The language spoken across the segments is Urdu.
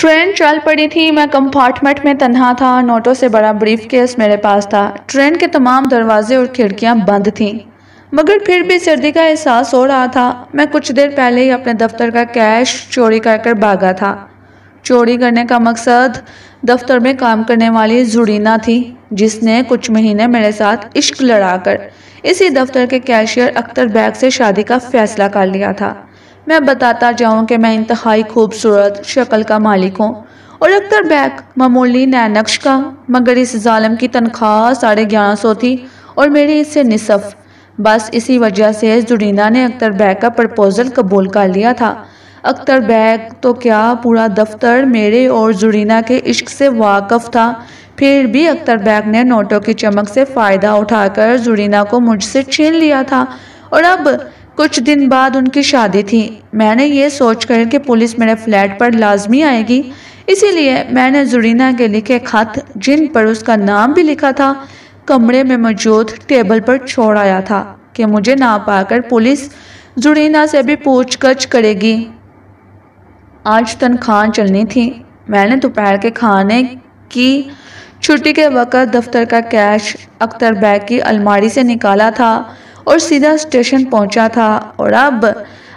ٹرین چل پڑی تھی۔ میں کمپارٹمنٹ میں تنہا تھا۔ نوٹوں سے بڑا بریف کیس میرے پاس تھا۔ ٹرین کے تمام دروازے اور کھڑکیاں بند تھیں، مگر پھر بھی سردی کا احساس ہو رہا تھا۔ میں کچھ دیر پہلے ہی اپنے دفتر کا کیش چوری کر بھاگا تھا۔ چوری کرنے کا مقصد دفتر میں کام کرنے والی زرینہ تھی، جس نے کچھ مہینے میرے ساتھ عشق لڑا کر اسی دفتر کے کیشیئر اختر بیگ سے شادی کا فیصلہ کر لیا تھا۔ میں بتاتا جاؤں کہ میں انتہائی خوبصورت شکل کا مالک ہوں اور اختر بیگ معمولی نینقش کا، مگر اس ظالم کی تنخواہ 1150 تھی اور میری اس سے نصف۔ بس اسی وجہ سے زرینہ نے اختر بیگ کا پرپوزل قبول کر لیا تھا۔ اختر بیگ تو کیا، پورا دفتر میرے اور زرینہ کے عشق سے واقف تھا۔ پھر بھی اختر بیگ نے نوٹوں کی چمک سے فائدہ اٹھا کر زرینہ کو مجھ سے چھین لیا تھا، اور اب کچھ دن بعد ان کی شادی تھی۔ میں نے یہ سوچ کر کہ پولیس میرے فلیٹ پر لازمی آئے گی، اسی لیے میں نے زرینہ کے لکھے خط، جن پر اس کا نام بھی لکھا تھا، کمرے میں موجود ٹیبل پر چھوڑ آیا تھا کہ مجھے نہ پا کر پولیس زرینہ سے بھی پوچھ گچھ کرے گی۔ آج تنخواہ چلنی تھی۔ میں نے دوپہر کے کھانے کی چھٹی کے وقت دفتر کا کیش اختر بیگ کی الماری سے نکالا تھا اور سیدھا اسٹیشن پہنچا تھا، اور اب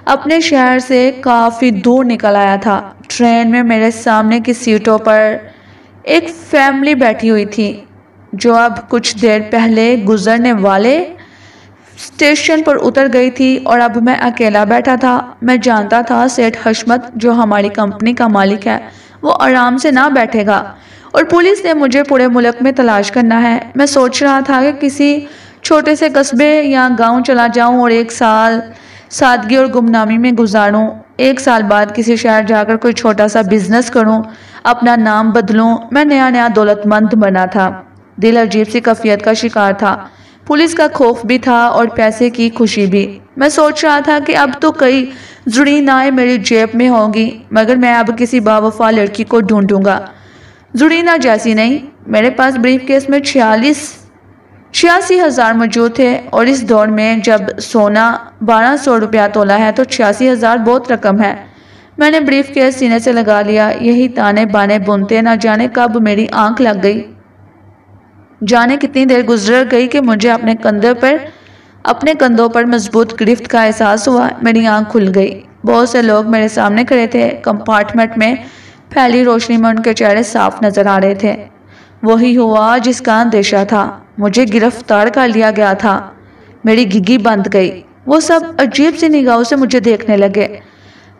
اپنے شہر سے کافی دور نکل آیا تھا۔ ٹرین میں میرے سامنے کی سیٹوں پر ایک فیملی بیٹھی ہوئی تھی، جو اب کچھ دیر پہلے گزرنے والے اسٹیشن پر اتر گئی تھی، اور اب میں اکیلا بیٹھا تھا۔ میں جانتا تھا سیٹھ حشمت، جو ہماری کمپنی کا مالک ہے، وہ آرام سے نہ بیٹھے گا، اور پولیس نے مجھے پورے ملک میں تلاش کرنا ہے۔ میں سوچ رہا تھا کہ کسی چھوٹے سے قصبے یا گاؤں چلا جاؤں اور 1 سال سادگی اور گمنامی میں گزاروں۔ 1 سال بعد کسی شہر جا کر کوئی چھوٹا سا بزنس کروں، اپنا نام بدلوں۔ میں نیا دولت مند بنا تھا۔ دل عجیب سی کیفیت کا شکار تھا، پولیس کا خوف بھی تھا اور پیسے کی خوشی بھی۔ میں سوچ رہا تھا کہ اب تو کئی زرینائیں میری جیب میں ہوں گی، مگر میں اب کسی باوفا لڑکی کو ڈھونڈوں گا، زرینہ جیسی نہیں۔ میرے پاس بریف کیس میں 86 ہزار موجود تھے، اور اس دور میں جب سونا 1200 روپیہ تولا ہے تو 86 ہزار بہت رقم ہے۔ میں نے بریف کیس سینے سے لگا لیا، یہی تانے بانے بنتے نہ جانے کب میری آنکھ لگ گئی۔ جانے کتنی دیر گزر گئی کہ مجھے اپنے کندھوں پر مضبوط گرفت کا احساس ہوا۔ میری آنکھ کھل گئی۔ بہت سے لوگ میرے سامنے کھڑے تھے۔ کمپارٹمنٹ میں پھیلی روشنی میں ان کے چہرے صاف نظر آ رہے تھے۔ وہی ہوا جس کا اندیشہ تھا، مجھے گرفتار کر لیا گیا تھا۔ میری گھگی بند گئی۔ وہ سب عجیب سی نگاہوں سے مجھے دیکھنے لگے،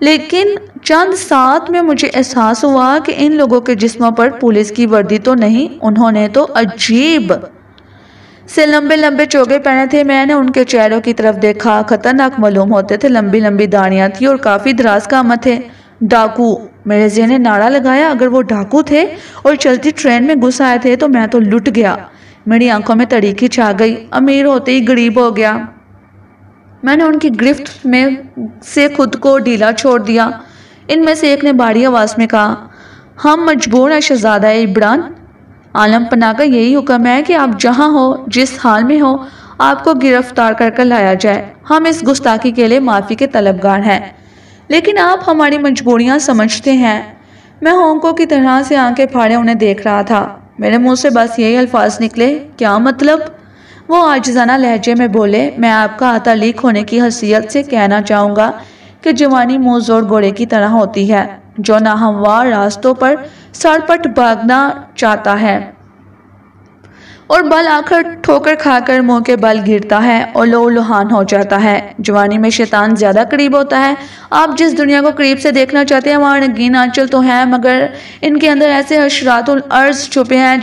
لیکن چند ساتھ میں مجھے احساس ہوا کہ ان لوگوں کے جسموں پر پولیس کی وردی تو نہیں، انہوں نے تو عجیب سے لمبے لمبے چوگے پہنے تھے۔ میں نے ان کے چہروں کی طرف دیکھا، خطرناک معلوم ہوتے تھے، لمبی لمبی داڑیاں تھی اور کافی دراز قامت تھے۔ ڈاکو! میرے ذہن نے نعرہ لگایا، اگر وہ ڈاکو تھے اور چلتی ٹرین میں گھس آئے تھے تو میں تو لٹ گیا۔ میری آنکھوں میں تاریکی چھا گئی، امیر ہوتے ہی غریب ہو گیا۔ میں نے ان کی گرفت میں سے خود کو ڈھیلا چھوڑ دیا۔ ان میں سے ایک نے بھاری آواز میں کہا، ہم مجبور ہیں شہزادہ عبران، عالم پناہ کا یہی حکم ہے کہ آپ جہاں ہو، جس حال میں ہو، آپ کو گرفتار کر لایا جائے۔ ہم اس گستاخی کے لیے معافی کے طلبگار ہیں، لیکن آپ ہماری مجبوریاں سمجھتے ہیں۔ میں ہونکوں کی طرح سے آنکھیں پھاڑے انہیں دیکھ رہا تھا۔ میرے منہ سے بس یہی الفاظ نکلے، کیا مطلب؟ وہ عاجزانہ لہجے میں بولے، میں آپ کا عطالق ہونے کی حیثیت سے کہنا چاہوں گا کہ جوانی منہ زور گھوڑے کی طرح ہوتی ہے، جو ناہموار راستوں پر سرپٹ بھاگنا چاہتا ہے اور بل آخر ٹھوکر کھا کر منہ کے بل گرتا ہے اور لہولہان ہو جاتا ہے۔ جوانی میں شیطان زیادہ قریب ہوتا ہے۔ آپ جس دنیا کو قریب سے دیکھنا چاہتے ہیں وہاں رنگین آنچل تو ہیں، مگر ان کے اندر ایسے حشرات الارض چھپے ہیں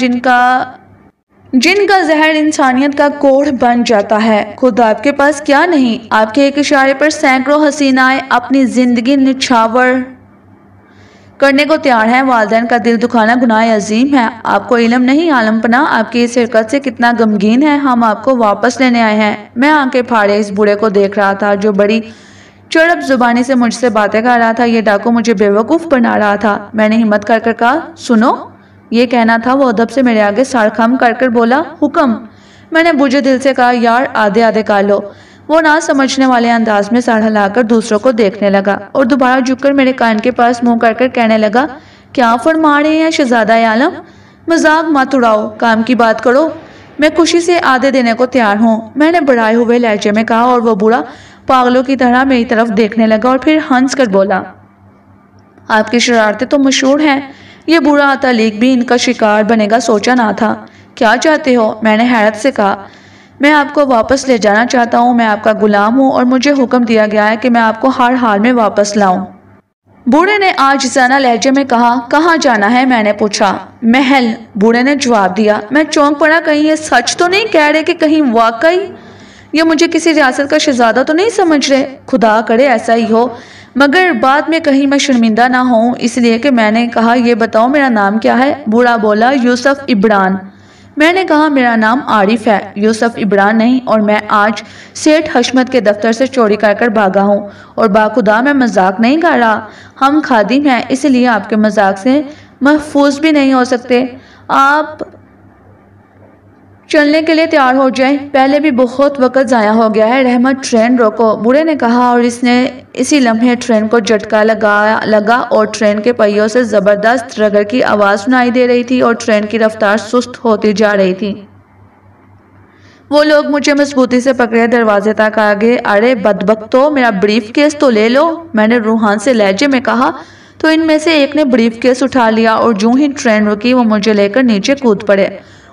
جن کا زہر انسانیت کا کوڑھ بن جاتا ہے۔ خود آپ کے پاس کیا نہیں، آپ کے ایک اشارے پر سینکڑوں حسینائیں اپنی زندگی نچھاور کرنے کو تیار ہیں۔ والدین کا دل دکھانا گناہ عظیم ہے۔ آپ کو علم نہیں عالم پناہ، آپ کی اس حرکت سے کتنا غمگین ہے۔ ہم آپ کو واپس لینے آئے ہیں۔ میں آنکھیں پھاڑے اس بوڑھے کو دیکھ رہا تھا، جو بڑی چڑپ زبانی سے مجھ سے باتیں کر رہا تھا۔ یہ ڈاکو مجھے بیوقوف بنا رہا تھا۔ میں نے ہمت کر کہا، سنو۔ یہ کہنا تھا، وہ ادب سے میرے آگے سر خم کر بولا، حکم۔ میں نے بوجھے دل سے کہا، یار آدھے کر لو۔ وہ نہ سمجھنے والے انداز میں سر ہلا کر دوسروں کو دیکھنے لگا اور دوبارہ جھک کر میرے کان کے پاس منہ کر کہنے لگا، کیا فرما رہے ہیں شہزادہ عالم؟ مذاق مت اڑاؤ، کام کی بات کرو۔ میں خوشی سے آدھے دینے کو تیار ہوں، میں نے بڑھائے ہوئے لہجے میں کہا، اور وہ بوڑھا پاگلوں کی طرح میری طرف دیکھنے لگا اور پھر ہنس کر بولا، آپ کی شرارتیں تو مشہور ہیں۔ یہ بوڑھا تعلیق بھی ان کا شکار بنے گا سوچا نہ تھا۔ کیا چاہتے ہو؟ میں نے حیرت سے کہا۔ میں آپ کو واپس لے جانا چاہتا ہوں، میں آپ کا غلام ہوں اور مجھے حکم دیا گیا ہے کہ میں آپ کو ہر حال میں واپس لاؤں۔ بوڑھے نے عاجزانہ لہجے میں کہا۔ کہاں جانا ہے؟ میں نے پوچھا۔ محل، بوڑھے نے جواب دیا۔ میں چونک پڑا، کہیں یہ سچ تو نہیں کہہ رہے کہ کہیں واقعی یہ مجھے کسی ریاست کا شہزادہ تو نہیں سمجھ رہے؟ خدا کرے ایسا ہی ہو، مگر بعد میں کہیں میں شرمندہ نہ ہوں، اس لیے کہ میں نے کہا یہ بتاؤ میرا نام کیا ہے؟ بوڑھا بولا، یوسف ابران۔ میں نے کہا میرا نام عارف ہے، یوسف ابران نہیں، اور میں آج سیٹھ حشمت کے دفتر سے چوری کر کر بھاگا ہوں، اور باخدا میں مذاق نہیں کر رہا۔ ہم خادم ہیں، اس لیے آپ کے مذاق سے محفوظ بھی نہیں ہو سکتے۔ آپ چلنے کے لیے تیار ہو جائیں، پہلے بھی بہت وقت ضائع ہو گیا ہے۔ رحمت، ٹرین روکو، بوڑھے نے کہا، اور اسی لمحے ٹرین کو جھٹکا لگا اور ٹرین کے پہیوں سے زبردست رگڑ کی آواز سنائی دے رہی تھی اور ٹرین کی رفتار سست ہوتی جا رہی تھی۔ وہ لوگ مجھے مضبوطی سے پکڑے دروازے تک آگے۔ ارے بدبختو، میرا بریف کیس تو لے لو، میں نے روحان سے لہجے میں کہا، تو ان میں سے ایک نے بریف کیس اٹھا لیا اور جوں ہی ٹرین رکی وہ مجھے لے کر نیچے کود پڑے۔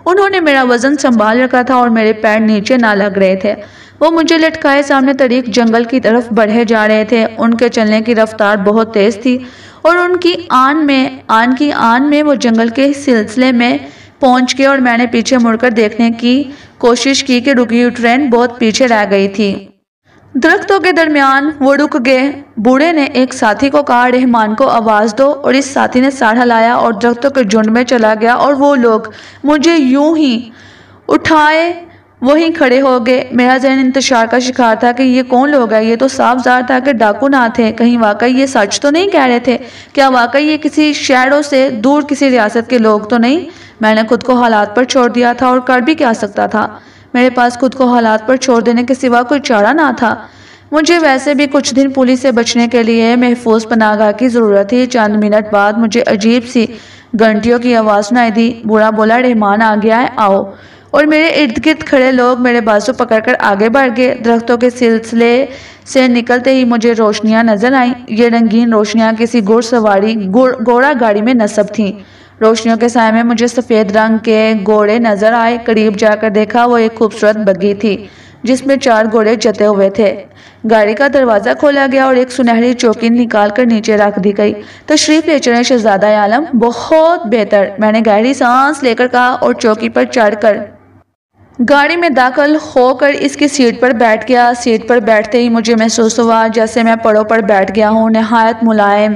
انہوں نے میرا وزن سنبھال رکھا تھا اور میرے پیر نیچے نہ لگ رہے تھے۔ وہ مجھے لٹکائے سامنے طریق جنگل کی طرف بڑھے جا رہے تھے۔ ان کے چلنے کی رفتار بہت تیز تھی اور ان کی آن میں وہ جنگل کے سلسلے میں پہنچ گئے، اور میں نے پیچھے مڑ کر دیکھنے کی کوشش کی کہ رکی ہوئی ٹرین بہت پیچھے رہ گئی تھی۔ درختوں کے درمیان وہ رک گئے۔ بوڑھے نے ایک ساتھی کو کہا، رحمان کو آواز دو، اور اس ساتھی نے سر ہلایا اور درختوں کے جھنڈ میں چلا گیا، اور وہ لوگ مجھے یوں ہی اٹھائے وہیں کھڑے ہو گئے۔ میرا ذہن انتشار کا شکار تھا کہ یہ کون لوگ ہیں؟ یہ تو صاف ظاہر تھا کہ ڈاکو نہ تھے، کہیں واقعی یہ سچ تو نہیں کہہ رہے تھے؟ کیا واقعی یہ کسی شہروں سے دور کسی ریاست کے لوگ تو نہیں؟ میں نے خود کو حالات پر چھوڑ دیا تھا، اور کر بھی کیا سکتا تھا؟ میرے پاس خود کو حالات پر چھوڑ دینے کے سوا کوئی چارہ نہ تھا۔ مجھے ویسے بھی کچھ دن پولیس سے بچنے کے لیے محفوظ پناہ گاہ کی ضرورت تھی۔ چند منٹ بعد مجھے عجیب سی گھنٹیوں کی آواز سنائی دی۔ بوڑھا بولا، رحمان آ گیا ہے، آؤ۔ اور میرے ارد گرد کھڑے لوگ میرے بازو پکڑ کر آگے بڑھ گئے۔ درختوں کے سلسلے سے نکلتے ہی مجھے روشنیاں نظر آئیں۔ یہ رنگین روشنیاں کسی گھوڑا گاڑی میں نصب تھیں۔ روشنیوں کے سائے میں مجھے سفید رنگ کے گھوڑے نظر آئے۔ قریب جا کر دیکھا، وہ ایک خوبصورت بگھی تھی جس میں 4 گھوڑے جتے ہوئے تھے۔ گاڑی کا دروازہ کھولا گیا اور ایک سنہری چوکی نکال کر نیچے رکھ دی گئی۔ تشریف لے چلیں شہزادہ عالم۔ بہت بہتر، میں نے گہری سانس لے کر کہا، اور چوکی پر چڑھ کر گاڑی میں داخل ہو کر اس کی سیٹ پر بیٹھ گیا۔ سیٹ پر بیٹھتے ہی مجھے محسوس ہوا جیسے میں پڑوں پر بیٹھ گیا ہوں۔ نہایت ملائم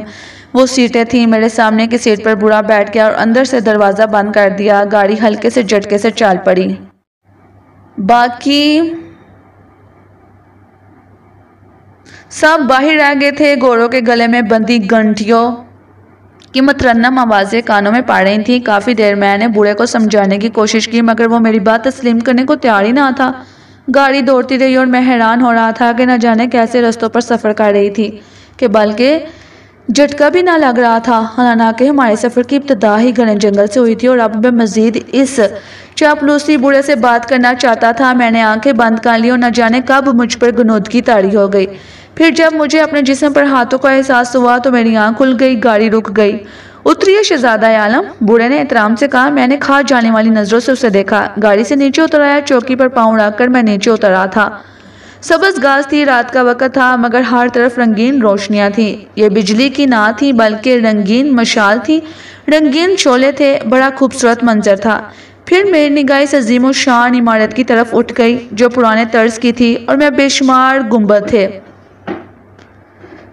وہ سیٹیں تھیں۔ میرے سامنے کی سیٹ پر بوڑھا بیٹھ گیا اور اندر سے دروازہ بند کر دیا۔ گاڑی ہلکے سے جھٹکے سے چل پڑی۔ باقی سب باہر رہ گئے تھے۔ گھوڑوں کے گلے میں بندھی گھنٹیوں کی مترنم آوازیں کانوں میں پڑ رہی تھیں۔ کافی دیر میں نے بوڑھے کو سمجھانے کی کوشش کی، مگر وہ میری بات تسلیم کرنے کو تیار ہی نہ تھا۔ گاڑی دوڑتی رہی اور میں حیران ہو رہا تھا کہ نہ جانے کیسے رستوں پر سفر کر رہی تھی کہ بلکہ جھٹکا بھی نہ لگ رہا تھا۔ حالانکہ ہمارے سفر کی ابتدا ہی گھنے جنگل سے ہوئی تھی، اور اب میں مزید اس چاپلوسی بوڑھے سے بات کرنا چاہتا تھا۔ میں نے آنکھیں بند کر لی اور نہ جانے کب مجھ پر غنودگی طاری ہو گئی۔ پھر جب مجھے اپنے جسم پر ہاتھوں کا احساس ہوا تو میری آنکھ کھل گئی۔ گاڑی رک گئی۔ اتریے شہزادہ عالم، بوڑھے نے احترام سے کہا۔ میں نے کھا جانے والی نظروں سے اسے دیکھا۔ گاڑی سے نیچے اتر آیا۔ چوکی پر پاؤں رکھ کر میں نیچے اترا تھا۔ سبز گھاس تھی، رات کا وقت تھا، مگر ہر طرف رنگین روشنیاں تھیں۔ یہ بجلی کی نہ تھی بلکہ رنگین مشال تھی، رنگین شعلے تھے۔ بڑا خوبصورت منظر تھا۔ پھر میری نگاہ اس عظیم الشان عمارت کی طرف اٹھ گئی جو پرانے طرز کی تھی، اور میں بے شمار گنبد تھے۔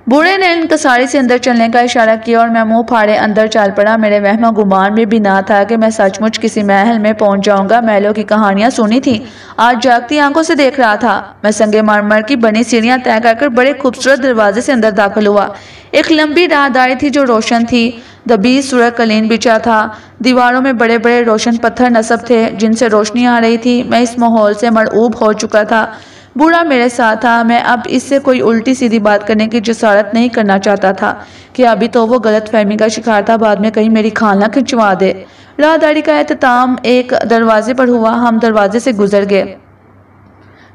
بوڑھے نے انکساری سے اندر چلنے کا اشارہ کیا اور میں منہ پھاڑے اندر چل پڑا۔ میرے وہم و گمان میں بھی نہ تھا کہ میں سچ مچ کسی محل میں پہنچ جاؤں گا۔ محلوں کی کہانیاں سنی تھی، آج جاگتی آنکھوں سے دیکھ رہا تھا۔ میں سنگ مرمر کی بنی سیڑھیاں طے کر بڑے خوبصورت دروازے سے اندر داخل ہوا۔ ایک لمبی راہداری تھی جو روشن تھی۔ دبی سرخ قالین بچھا تھا۔ دیواروں میں بڑے بڑے روشن پتھر نصب تھے جن سے روشنی آ رہی تھی۔ میں اس ماحول سے مرعوب ہو چکا تھا۔ بوڑھا میرے ساتھ تھا۔ میں اب اس سے کوئی الٹی سیدھی بات کرنے کی جسارت نہیں کرنا چاہتا تھا کہ ابھی تو وہ غلط فہمی کا شکار تھا، بعد میں کہیں میری کھال نہ کھنچوا دے۔ راہداری کا اختتام ایک دروازے پر ہوا۔ ہم دروازے سے گزر گئے۔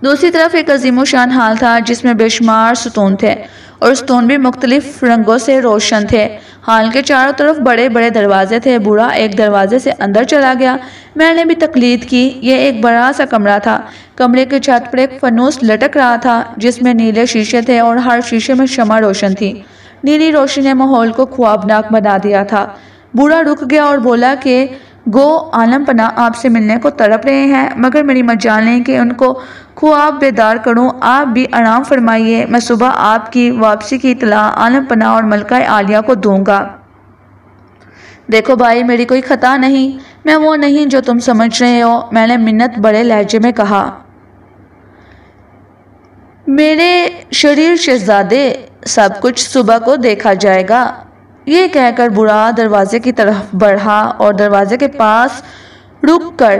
دوسری طرف ایک عظیم الشان ہال تھا جس میں بے شمار ستون تھے اور ستون بھی مختلف رنگوں سے روشن تھے۔ ہال کے چاروں طرف بڑے بڑے دروازے تھے۔ بوڑھا ایک دروازے سے اندر چلا گیا۔ میں نے بھی تقلید کی۔ یہ ایک بڑا سا کمرہ تھا۔ کمرے کی چھت پر ایک فانوس لٹک رہا تھا جس میں نیلے شیشے تھے اور ہر شیشے میں شمع روشن تھی۔ نیلی روشنی نے ماحول کو خوابناک بنا دیا تھا۔ بوڑھا رک گیا اور بولا کہ گو عالم پناہ آپ سے ملنے کو تڑپ رہے ہیں، مگر میری مجال نہیں کہ ان کو خواب بیدار کروں۔ آپ بھی آرام فرمائیے، میں صبح آپ کی واپسی کی اطلاع عالم پناہ اور ملکہ عالیہ کو دوں گا۔ دیکھو بھائی، میری کوئی خطا نہیں، میں وہ نہیں جو تم سمجھ رہے ہو، میں نے منت بڑے لہجے میں کہا۔ میرے شریر شہزادے، سب کچھ صبح کو دیکھا جائے گا۔ یہ کہہ کر بوڑھا دروازے کی طرف بڑھا اور دروازے کے پاس رک کر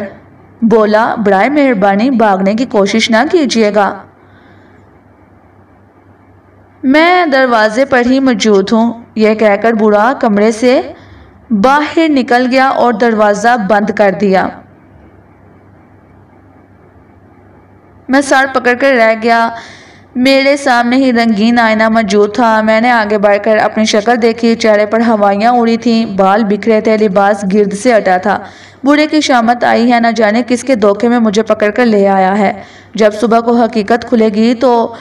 بولا، برائے مہربانی بھاگنے کی کوشش نہ کیجیے گا، میں دروازے پر ہی موجود ہوں۔ یہ کہہ کر بوڑھا کمرے سے باہر نکل گیا اور دروازہ بند کر دیا۔ میں سر پکڑ کر رہ گیا۔ میرے سامنے ہی رنگین آئینہ موجود تھا۔ میں نے آگے بڑھ کر اپنی شکل دیکھی۔ چہرے پر ہوائیاں اڑی تھیں، بال بکھرے تھے، لباس گرد سے ہٹا تھا۔ بوڑھے کی شامت آئی ہے، نہ جانے کس کے دھوکے میں مجھے پکڑ کر لے آیا ہے۔ جب صبح کو حقیقت کھلے گی تو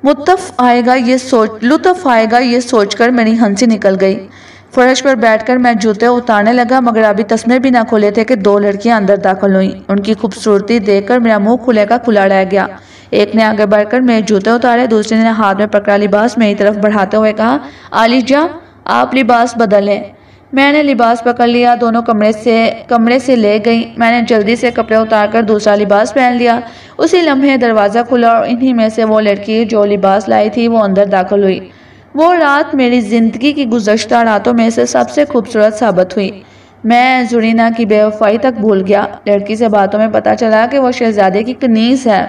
لطف آئے گا یہ سوچ کر میری ہنسی نکل گئی۔ فرش پر بیٹھ کر میں جوتے اتارنے لگا، مگر ابھی تسمے بھی نہ کھلے تھے کہ دو لڑکیاں اندر داخل ہوئیں۔ ان کی خوبصورتی دیکھ کر میرا منہ کھلے کا کھلا رہ گیا۔ ایک نے آگے بڑھ کر میرے جوتے اتارے، دوسرے نے ہاتھ میں پکڑا لباس میری طرف بڑھاتے ہوئے کہا، عالیہ آپ لباس بدل لیں۔ میں نے لباس پکڑ لیا، دونوں کمرے سے لے گئیں۔ میں نے جلدی سے کپڑے اتار کر دوسرا لباس پہن لیا۔ اسی لمحے دروازہ کھلا اور انہی میں سے وہ لڑکی جو لباس لائی تھی وہ اندر داخل ہوئی۔ وہ رات میری زندگی کی گزشتہ راتوں میں سے سب سے خوبصورت ثابت ہوئی۔ میں زرینہ کی بے وفائی تک بھول گیا۔ لڑکی سے باتوں میں پتا چلا کہ وہ شہزادے کی کنیز ہے۔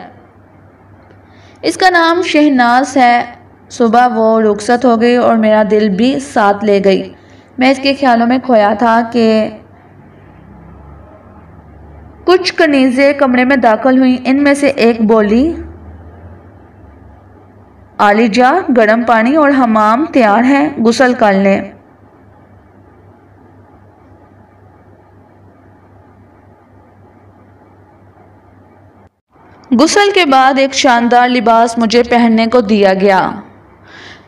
اس کا نام شہناز ہے۔ صبح وہ رخصت ہو گئی اور میرا دل بھی ساتھ لے گئی۔ میں اس کے خیالوں میں کھویا تھا کہ کچھ کنیزیں کمرے میں داخل ہوئیں۔ ان میں سے ایک بولی، عالیہ گرم پانی اور حمام تیار ہیں، غسل کر لیں۔ غسل کے بعد ایک شاندار لباس مجھے پہننے کو دیا گیا۔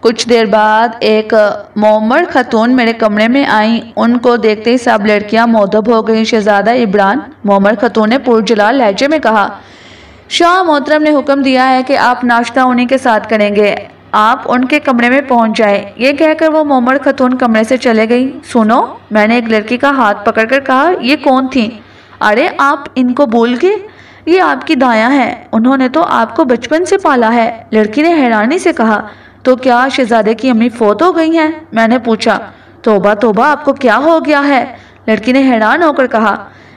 کچھ دیر بعد ایک معمر خاتون میرے کمرے میں آئیں۔ ان کو دیکھتے ہی سب لڑکیاں مؤدب ہو گئیں۔ شہزادہ عبران، معمر خاتون نے پرجلال لہجے میں کہا، شاہ محترم نے حکم دیا ہے کہ آپ ناشتہ انہی کے ساتھ کریں گے، آپ ان کے کمرے میں پہنچ جائیں۔ یہ کہہ کر وہ معمر خاتون کمرے سے چلے گئی۔ سنو، میں نے ایک لڑکی کا ہاتھ پکڑ کر کہا، یہ کون تھی؟ ارے آپ ان کو بھول گئے، یہ آپ کی دایاں ہیں، انہوں نے تو آپ کو بچپن سے پالا ہے۔ لڑکی نے حیرانی سے کہا، تو کیا شہزادے کی امی فوت ہو گئی ہیں؟ میں نے پوچھا۔ توبہ توبہ، آپ کو کیا ہو گیا ہے؟ لڑکی نے حیران ہو کر کہا۔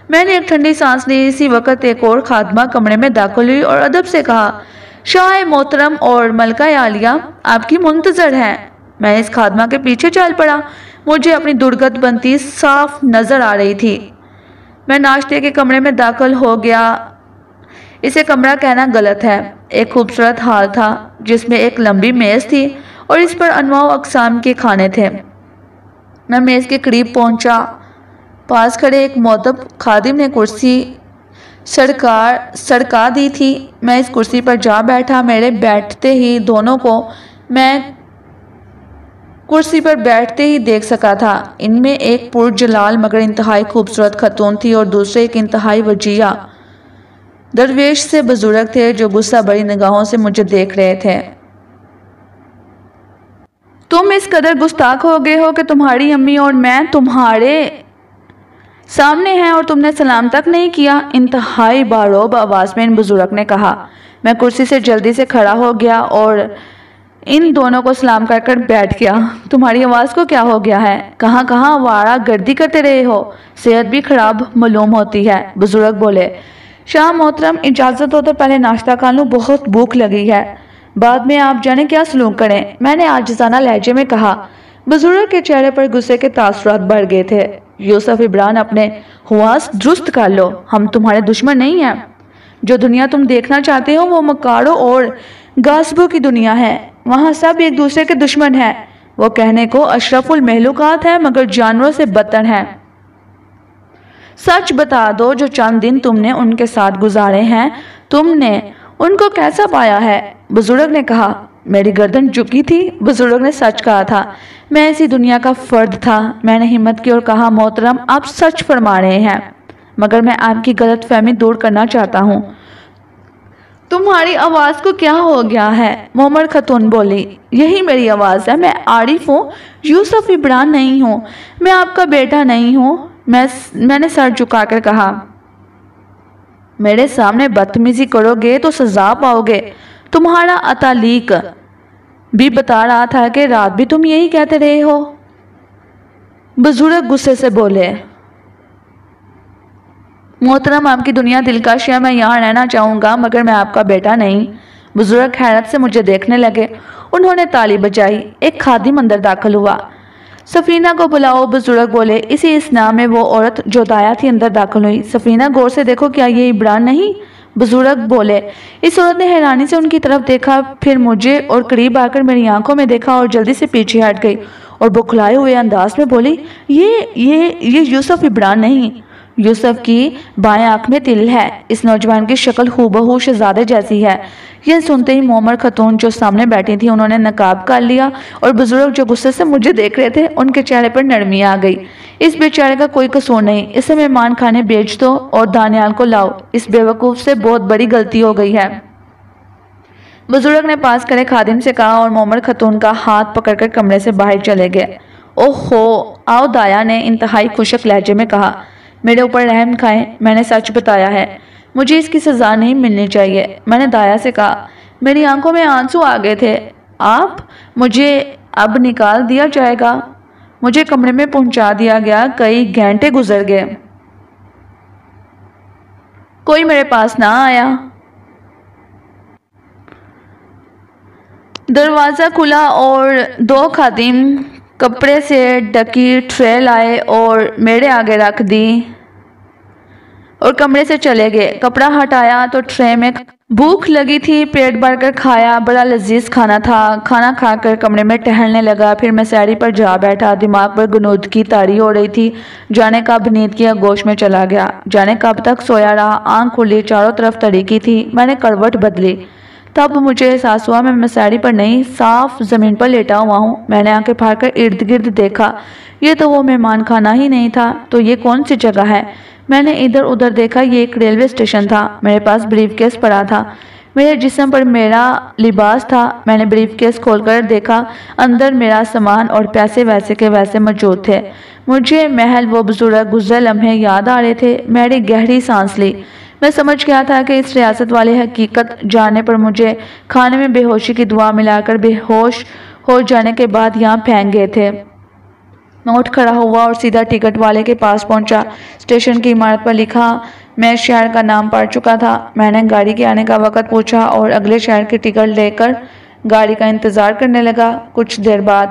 میں نے ایک ٹھنڈی سانس لی۔ اسی وقت ایک اور خادمہ کمرے میں داخل ہوئی اور ادب سے کہا، شاہ محترم اور ملکہ عالیہ آپ کی منتظر ہیں۔ میں اس خادمہ کے پیچھے چل پڑا۔ مجھے اپنی درگت بنتی صاف نظر آ رہی تھی۔ میں ناشتے کے کمرے میں داخل ہو گیا۔ اسے کمرہ کہنا غلط ہے۔ ایک خوبصورت ہال تھا جس میں ایک لمبی میز تھی اور اس پر انواع و اقسام کے کھانے تھے۔ میں میز کے قریب پہنچا۔ پاس کھڑے ایک مؤدب خادم نے کرسی سڑکا دی تھی۔ میں اس کرسی پر جا بیٹھا۔ میرے بیٹھتے ہی دونوں کو میں کرسی پر بیٹھتے ہی دیکھ سکا تھا۔ ان میں ایک پرجلال مگر انتہائی خوبصورت خاتون تھی اور دوسرے ایک انتہائی وجیہ درویش سے بزرگ تھے جو غصہ بھری نگاہوں سے مجھے دیکھ رہے تھے۔ تم اس قدر گستاخ ہو گئے ہو کہ تمہاری امی اور میں تمہارے سامنے ہیں اور تم نے سلام تک نہیں کیا، انتہائی باروب آواز میں ان بزرگ نے کہا۔ میں کرسی سے جلدی سے کھڑا ہو گیا اور ان دونوں کو سلام کر کر بیٹھ گیا۔ تمہاری آواز کو کیا ہو گیا ہے؟ کہاں آوارہ گردی کرتے رہے ہو؟ صحت بھی خراب معلوم ہوتی ہے، بزرگ بولے۔ شاہ محترم اجازت ہو تو پہلے ناشتہ کھا لوں، بہت بھوک لگی ہے، بعد میں آپ جانے کیا سلوک کریں، میں نے عاجزانہ لہجے میں کہا۔ بزرگ کے چہرے پر غصے کے تاثرات بڑھ گئے تھے۔ یوسف عبران، اپنے حواس درست کر لو، ہم تمہارے دشمن نہیں ہیں۔ جو دنیا تم دیکھنا چاہتے ہو وہ مکاروں اور غاصبوں کی دنیا ہے، وہاں سب ایک دوسرے کے دشمن ہیں۔ وہ کہنے کو اشرف المخلوقات ہے مگر جانوروں سے بدتر ہیں۔ سچ بتا دو، جو چند دن تم نے ان کے ساتھ گزارے ہیں، تم نے ان کو کیسا پایا ہے؟ بزرگ نے کہا۔ میری گردن جھکی تھی۔ بزرگ نے سچ کہا تھا، میں اسی دنیا کا فرد تھا۔ میں نے ہمت کی اور کہا، محترم آپ سچ فرما رہے ہیں، مگر میں آپ کی غلط فہمی دور کرنا چاہتا ہوں۔ تمہاری آواز کو کیا ہو گیا ہے؟ مومر خاتون بولی۔ یہی میری آواز ہے، میں عارف ہوں، یوسف عبران نہیں ہوں، میں آپ کا بیٹا نہیں ہوں۔ میں نے سر جھکا کر کہا، میرے سامنے بدتمیزی کرو گے تو سزا پاؤ گے۔ تمہارا اتالیق بھی بتا رہا تھا کہ رات بھی تم یہی کہتے رہے ہو۔ بزرگ غصے سے بولے، محترم آپ کی دنیا دلکش ہے، میں یہاں رہنا چاہوں گا مگر میں آپ کا بیٹا نہیں۔ بزرگ حیرت سے مجھے دیکھنے لگے۔ انہوں نے تالی بجائی۔ ایک خادم اندر داخل ہوا۔ سفینہ کو بلاؤ، بزرگ بولے۔ اسی اسنا میں وہ عورت جو دایا تھی اندر داخل ہوئی۔ سفینہ غور سے دیکھو، کیا یہ عبران نہیں؟ بزرگ بولے۔ اس عورت نے حیرانی سے ان کی طرف دیکھا، پھر مجھے اور قریب آ کر میری آنکھوں میں دیکھا اور جلدی سے پیچھے ہٹ گئی اور بکھلائے ہوئے انداز میں بولی، یہ یوسف عبران نہیں۔ یوسف کی بائیں آنکھ میں تل ہے۔ اس نوجوان کی شکل ہو بہو شہزادے جیسی ہے۔ یہ سنتے ہی مومر خاتون جو سامنے بیٹھی تھی انہوں نے نقاب کر لیا اور بزرگ جو غصے سے مجھے دیکھ رہے تھے ان کے چہرے پر نرمی آ گئی۔ اس بیچارے کا کوئی قصور نہیں، اسے مہمان خانے بھیج دو اور دانیال کو لاؤ، اس بے وقوف سے بہت بڑی غلطی ہو گئی ہے۔ بزرگ نے پاس کرے خادم سے کہا اور مومر خاتون کا ہاتھ پکڑ کر کمرے سے باہر چلے گئے۔ اوہو آؤ، دایا نے انتہائی خشک لہجے میں کہا، میرے اوپر رحم کھائیں، میں نے سچ بتایا ہے، مجھے اس کی سزا نہیں ملنی چاہیے۔ میں نے دایا سے کہا، میری آنکھوں میں آنسو آ گئے تھے، آپ مجھے اب نکال دیا جائے گا؟ مجھے کمرے میں پہنچا دیا گیا، کئی گھنٹے گزر گئے، کوئی میرے پاس نہ آیا۔ دروازہ کھلا اور دو خادم کپڑے سے ڈھکی ٹرے لائے اور میرے آگے رکھ دی اور کمرے سے چلے گئے۔ کپڑا ہٹایا تو ٹرے میں بھوک لگی تھی، پیٹ بھر کر کھایا، بڑا لذیذ کھانا تھا۔ کھانا کھا کر کمرے میں ٹہلنے لگا، پھر میں سیڑھی پر جا بیٹھا۔ دماغ پر غنودگی طاری ہو رہی تھی، جانے کب نیند کی آغوش میں چلا گیا، جانے کب تک سویا رہا۔ آنکھ کھلی، چاروں طرف تاریکی تھی۔ میں نے کروٹ بدلی، تب مجھے احساس ہوا میں سیڑھی پر نہیں، صاف زمین پر لیٹا ہوا ہوں۔ میں نے آنکھیں پھاڑ کر ارد گرد دیکھا، یہ تو وہ مہمان خانہ ہی نہیں تھا، تو یہ کون سی جگہ ہے؟ میں نے ادھر ادھر دیکھا، یہ ایک ریلوے اسٹیشن تھا۔ میرے پاس بریف کیس پڑا تھا، میرے جسم پر میرا لباس تھا۔ میں نے بریف کیس کھول کر دیکھا، اندر میرا سامان اور پیسے ویسے کے ویسے موجود تھے۔ مجھے محل وہ بزرگ گزرے لمحے یاد آ رہے تھے۔ میں نے گہری سانس لی، میں سمجھ گیا تھا کہ اس ریاست والے حقیقت جاننے پر مجھے کھانے میں بے ہوشی کی دوا ملا کر بے ہوش ہو جانے کے بعد یہاں پھینک گئے تھے۔ میں اٹھ کھڑا ہوا اور سیدھا ٹکٹ والے کے پاس پہنچا۔ اسٹیشن کی عمارت پر لکھا میں شہر کا نام پڑھ چکا تھا۔ میں نے گاڑی کے آنے کا وقت پوچھا اور اگلے شہر کی ٹکٹ لے کر گاڑی کا انتظار کرنے لگا۔ کچھ دیر بعد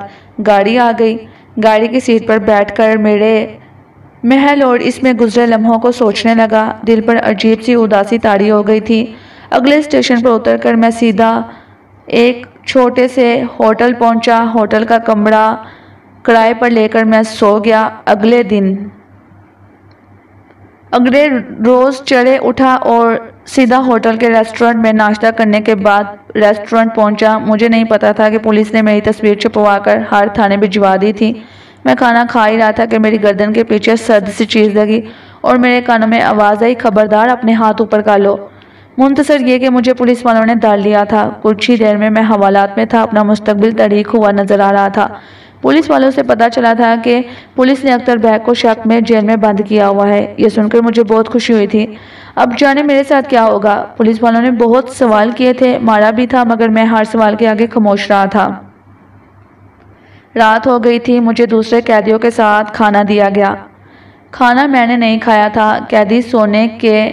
گاڑی آ گئی۔ گاڑی کی سیٹ پر بیٹھ کر میرے محل اور اس میں گزرے لمحوں کو سوچنے لگا۔ دل پر عجیب سی اداسی طاری ہو گئی تھی۔ اگلے اسٹیشن پر اتر کر میں سیدھا ایک چھوٹے سے ہوٹل پہنچا۔ ہوٹل کا کمرہ کرائے پر لے کر میں سو گیا۔ اگلے روز چڑھے اٹھا اور سیدھا ہوٹل کے ریسٹورنٹ میں ناشتہ کرنے کے بعد ریسٹورنٹ پہنچا۔ مجھے نہیں پتا تھا کہ پولیس نے میری تصویر چھپوا کر ہر تھانے بھجوا دی تھی۔ میں کھانا کھا ہی رہا تھا کہ میری گردن کے پیچھے سرد سی چیز لگی اور میرے کانوں میں آواز آئی، خبردار اپنے ہاتھ اوپر کر لو۔ منتصر یہ کہ مجھے پولیس والوں نے ڈال لیا تھا۔ کچھ ہی دیر میں میں حوالات میں تھا، اپنا مستقبل تاریک ہوا نظر آ رہا تھا۔ پولیس والوں سے پتا چلا تھا کہ پولیس نے اختر بیگ کو شک میں جیل میں بند کیا ہوا ہے۔ یہ سن کر مجھے بہت خوشی ہوئی تھی۔ اب جانے میرے ساتھ کیا ہوگا؟ پولیس والوں نے بہت سوال کیے تھے، مارا بھی تھا، مگر میں ہر سوال کے آگے خاموش رہا تھا۔ رات ہو گئی تھی۔ مجھے دوسرے قیدیوں کے ساتھ کھانا دیا گیا۔ کھانا میں نے نہیں کھایا تھا۔ قیدی سونے کے